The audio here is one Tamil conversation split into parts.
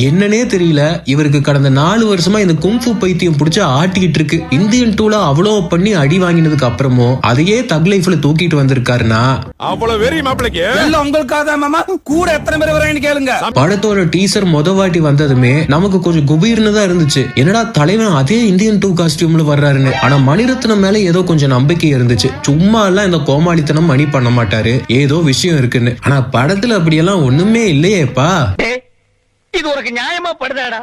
என்னன்னே தெரியல, இவருக்கு கடந்த 4 வருஷமா இந்த குங்ஃபு பைத்தியம் புடிச்சு ஆட்டிக்கிட்டு இருக்கு. இந்தியன் 2ல அவ்வளோ பண்ணி அடி வாங்கினதுக்கு அப்புறமும் அதையே தக் லைஃப்ல தூக்கிட்டு வந்திருக்காருன்னா அவ்வளவு வெறி மாப்பிளைக்கு எல்லாம் உங்களுக்காக மாமா. கூட எத்தனை பேர் வரேன்னு கேளுங்க. படத்தோட டீசர் வாட்டி வந்ததுமே நமக்கு கொஞ்சம் குபீர்னு தான் இருந்துச்சு. என்னடா தலைவன் அதே இந்தியன் 2 காஸ்டியூம்ல வர்றாருன்னு. ஆனா மணிரத்னம் மேல ஏதோ கொஞ்சம் நம்பிக்கை இருந்துச்சு. சும்மா எல்லாம் இந்த கோமாளித்தனம் மணி பண்ண மாட்டாரு, ஏதோ விஷயம் இருக்குன்னு. ஆனா படத்துல அப்படியெல்லாம் ஒண்ணுமே இல்லையேப்பா. இது ஒரு நியாயமா படுதாடா?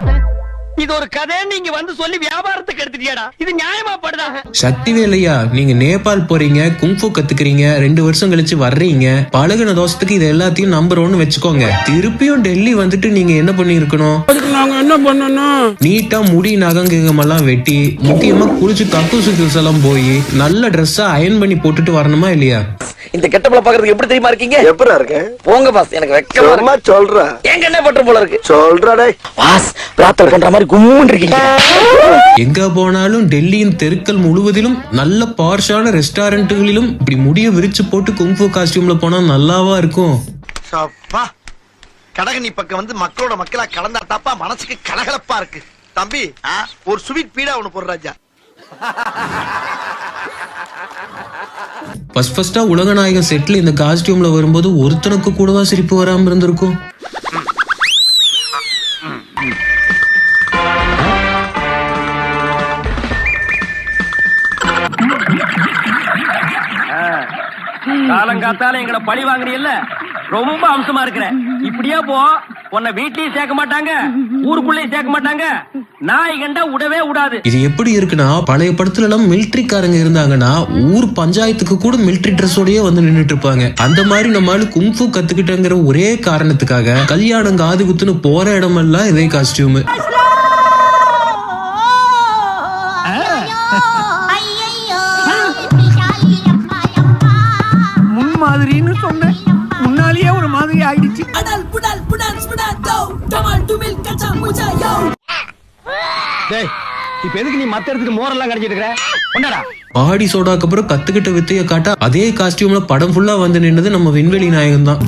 இது ஒரு கதை நீங்க வந்து சொல்லி வியாபாரத்துக்கு எடுத்துட்டியாடா? இது நியாயமா படுதா? சக்திவேலையா, நீங்க நேபாள் போறீங்க, குங்ஃபு கத்துக்கிறீங்க, 2 வருஷம் கழிச்சு வர்றீங்க. பழகுன தோசத்துக்கு இது எல்லாத்தையும் நம்புறோம்னு வச்சுக்கோங்க. திருப்பியும் டெல்லி வந்துட்டு நீங்க என்ன பண்ணி இருக்கணும்? நாங்க என்ன பண்ணணும்? நீட்டா முடி நகங்கம் எல்லாம் வெட்டி, முக்கியமா குளிச்சு கக்கு சுத்தஸ் எல்லாம் போய் நல்ல ட்ரெஸ்ஸா அயன் பண்ணி போட்டுட்டு வரணுமா இல்லையா? இந்த கெட்டப்ல பாக்குறதுக்கு எப்படி தெரியுமா இருக்கீங்க? எப்படா இருக்கேன்? போங்க பாஸ், எனக்கு வெக்கமா இருக்கு. சொல்றா. எங்க என்ன பண்ற போல இருக்கு? சொல்றா டேய். பாஸ், பிரார்த்தனை பண்ற மாதிரி கும்முன்னு இருக்கீங்க. எங்க போனாலும் டெல்லியின் தெருக்கள் முழுவதிலும் நல்ல பார்ஷான ரெஸ்டாரண்ட்டுகளிலும் இப்படி முடிய விரிச்சு போட்டு குங்ஃபு காஸ்டியூம்ல போனா நல்லாவா இருக்கும்? சப்பா. கடகனி பக்கம் வந்து மக்களோட மக்களா கலந்தா தாப்பா மனசுக்கு கலகலப்பா இருக்கு. தம்பி, ஒரு ஸ்வீட் பீடா ஒண்ணு போடுற ராஜா. ஃபர்ஸ்டா உலகநாயகன் செட்ல இந்த காஸ்டியூம்ல வரும்போது ஒருத்தனுக்கு கூடவா சிரிப்பு வராம இருந்திருக்கும்? காலங்காத்தால எங்களை பழி வாங்குறீல்ல, ரொம்ப அம்சமா இருக்கிற. இப்படியே போ, உன்னை வீட்லயும் சேர்க்க மாட்டாங்க, ஊருக்குள்ளேயும் சேர்க்க மாட்டாங்க. நாய் கண்டா விடவே விடாது. இது எப்படி இருக்குன்னா, பழைய படத்துல எல்லாம் மிலிட்டரிக்காரங்க இருந்தாங்கன்னா ஊர் பஞ்சாயத்துக்கு கூட மிலிட்டரி ட்ரெஸ்ஸோடயே வந்து நின்னுட்டு இருப்பாங்க. அந்த மாதிரி நம்மளால குங்ஃபு கத்துக்கிட்டங்கிற ஒரே காரணத்துக்காக கல்யாணம் காது குத்துன்னு போற இடமெல்லாம் இதே காஸ்டியூம். மாதிரின்னு சொன்னேன், முன்னாலேயே ஒரு மாதிரி ஆயிடுச்சு. டேய், இப்ப எதுக்கு நீ மத்த இடத்துக்கு மோரெல்லாம் கடிச்சிட்டு இருக்கற? கொண்டாடா. பாடி சோடாக்கு அப்புறம் கத்துக்கிட்ட வித்தைய காட்ட அதே காஸ்டியூம்ல படம் ஃபுல்லா வந்து நின்னது நம்ம விண்வெளி நாயகன் தான்.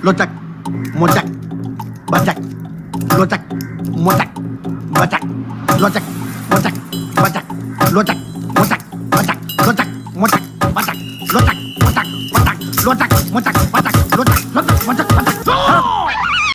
லோச்சக் மோச்சக் பச்சக் லோச்சக் மோச்சக் பச்சக் லோச்சக் மோச்சக் பச்சக் லோச்சக் மோச்சக் பச்சக் லோச்சக் மோச்சக் பச்சக் லோச்சக் மோச்சக் பச்சக் லோச்சக் மோச்சக்